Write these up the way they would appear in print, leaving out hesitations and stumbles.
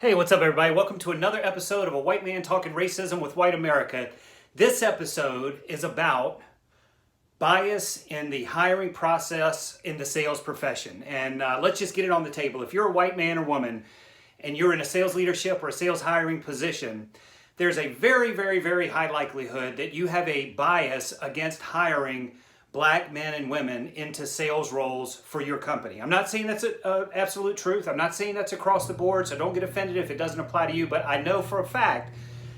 Hey, what's up, everybody? Welcome to another episode of A White Man Talking Racism with White America. This episode is about bias in the hiring process in the sales profession. And let's just get it on the table. If you're a white man or woman and you're in a sales leadership or a sales hiring position, there's a very high likelihood that you have a bias against hiring black men and women into sales roles for your company. I'm not saying that's an absolute truth. I'm not saying that's across the board, so don't get offended if it doesn't apply to you, but I know for a fact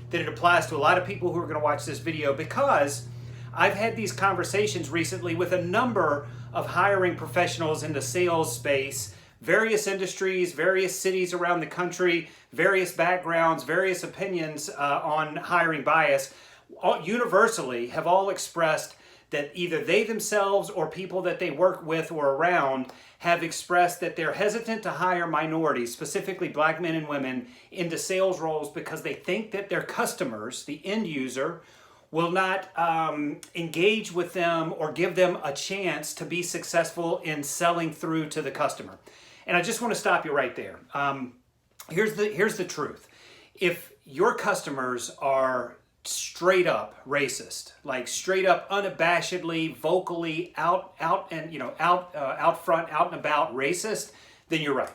that it applies to a lot of people who are going to watch this video because I've had these conversations recently with a number of hiring professionals in the sales space, various industries, various cities around the country, various backgrounds, various opinions on hiring bias, universally have all expressed that either they themselves or people that they work with or around have expressed that they're hesitant to hire minorities, specifically black men and women, into sales roles because they think that their customers, the end user, will not engage with them or give them a chance to be successful in selling through to the customer. And I just want to stop you right there. Here's the truth. If your customers are straight up racist, like straight up unabashedly, vocally out and out front, out and about racist, then you're right.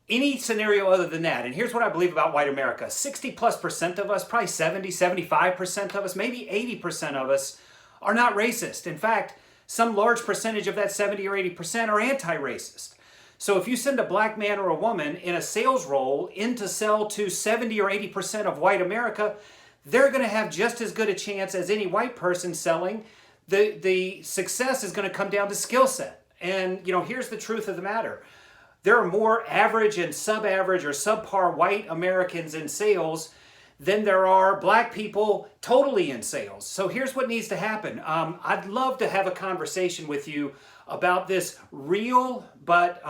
Any scenario other than that, and here's what I believe about white America, 60+% of us, probably 75% of us, maybe 80% of us are not racist. In fact, some large percentage of that 70 or 80% are anti-racist. So if you send a black man or a woman in a sales role in to sell to 70 or 80% of white America, they're going to have just as good a chance as any white person selling. The success is going to come down to skill set. And, here's the truth of the matter. There are more average and sub-average or subpar white Americans in sales than there are black people totally in sales. So here's what needs to happen. I'd love to have a conversation with you about this real but,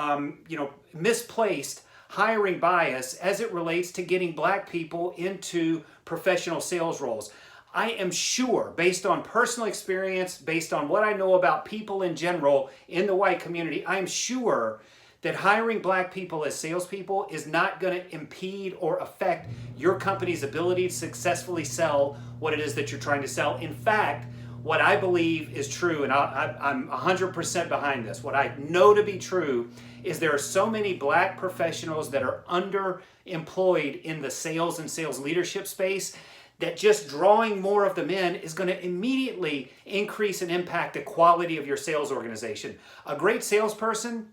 misplaced hiring bias as it relates to getting black people into professional sales roles. I am sure, based on personal experience, based on what I know about people in general in the white community, I'm sure that hiring black people as salespeople is not going to impede or affect your company's ability to successfully sell what it is that you're trying to sell. In fact, what I believe is true, and I'm 100% behind this, what I know to be true is there are so many black professionals that are underemployed in the sales and sales leadership space that just drawing more of them in is going to immediately increase and impact the quality of your sales organization. A great salesperson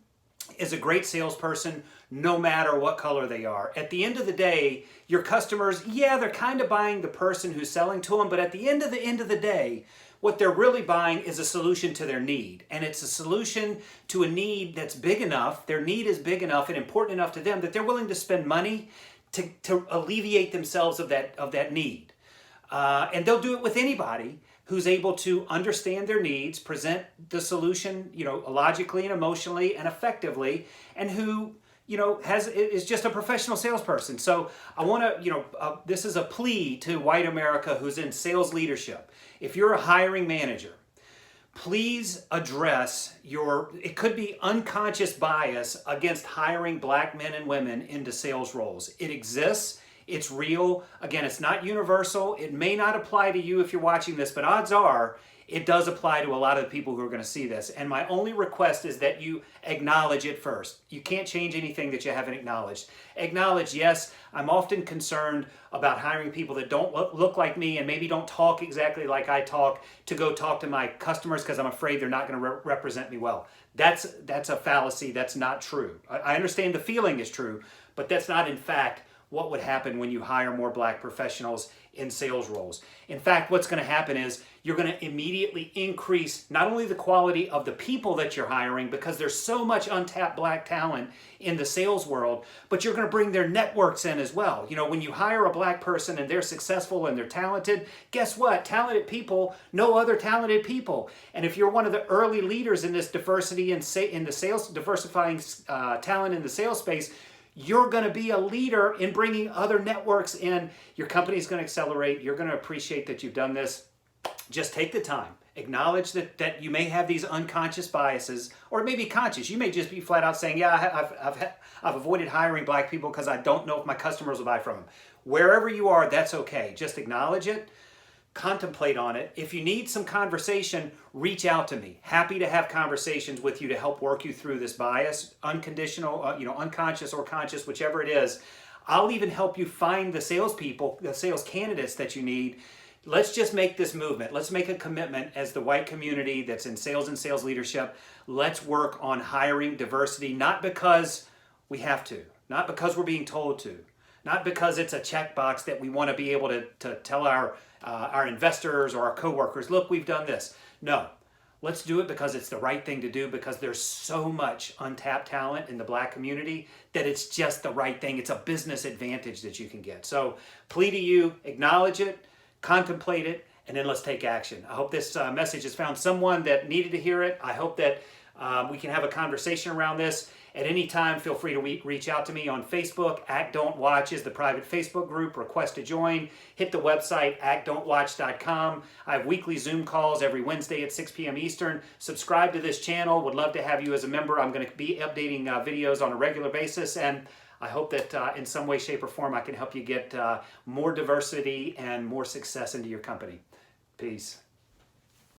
is a great salesperson no matter what color they are. At the end of the day, your customers, they're kind of buying the person who's selling to them, but at the end of the day, what they're really buying is a solution to their need. And it's a solution to a need that's big enough, their need is big enough and important enough to them that they're willing to spend money to alleviate themselves of that need. And they'll do it with anybody who's able to understand their needs, present the solution, logically and emotionally and effectively, and who, is just a professional salesperson. So I want to, this is a plea to white America who's in sales leadership. If you're a hiring manager, please address it could be unconscious bias against hiring black men and women into sales roles. It exists. It's real. Again, it's not universal. It may not apply to you if you're watching this, but odds are it does apply to a lot of the people who are going to see this. And my only request is that you acknowledge it first. You can't change anything that you haven't acknowledged. Acknowledge, yes, I'm often concerned about hiring people that don't look like me and maybe don't talk exactly like I talk to go talk to my customers because I'm afraid they're not going to represent me well. That's a fallacy. That's not true. I understand the feeling is true, but that's not in fact what would happen when you hire more black professionals in sales roles. In fact, what's going to happen is you're going to immediately increase not only the quality of the people that you're hiring, because there's so much untapped black talent in the sales world, but you're going to bring their networks in as well. When you hire a black person and they're successful and they're talented, guess what? Talented people know other talented people. And if you're one of the early leaders in this diversity in the sales, diversifying talent in the sales space, you're going to be a leader in bringing other networks in. Your company's going to accelerate. You're going to appreciate that you've done this. Just take the time. Acknowledge that you may have these unconscious biases, or it may be conscious. You may just be flat out saying, yeah, I've avoided hiring black people because I don't know if my customers will buy from them. Wherever you are, that's okay. Just acknowledge it, contemplate on it. If you need some conversation, reach out to me. Happy to have conversations with you to help work you through this bias, unconditional, unconscious or conscious, whichever it is. I'll even help you find the salespeople, the sales candidates that you need. Let's just make this movement. Let's make a commitment as the white community that's in sales and sales leadership. Let's work on hiring diversity, not because we have to, not because we're being told to, not because it's a checkbox that we want to be able to tell our investors or our coworkers, look, we've done this. No, let's do it because it's the right thing to do, because there's so much untapped talent in the black community that it's just the right thing. It's a business advantage that you can get. So plea to you, acknowledge it, contemplate it, and then let's take action. I hope this message has found someone that needed to hear it. I hope that we can have a conversation around this. At any time, feel free to reach out to me on Facebook. Act Don't Watch is the private Facebook group. Request to join. Hit the website, actdon'twatch.com. I have weekly Zoom calls every Wednesday at 6 p.m. Eastern. Subscribe to this channel. Would love to have you as a member. I'm going to be updating videos on a regular basis, and I hope that in some way, shape, or form I can help you get more diversity and more success into your company. Peace.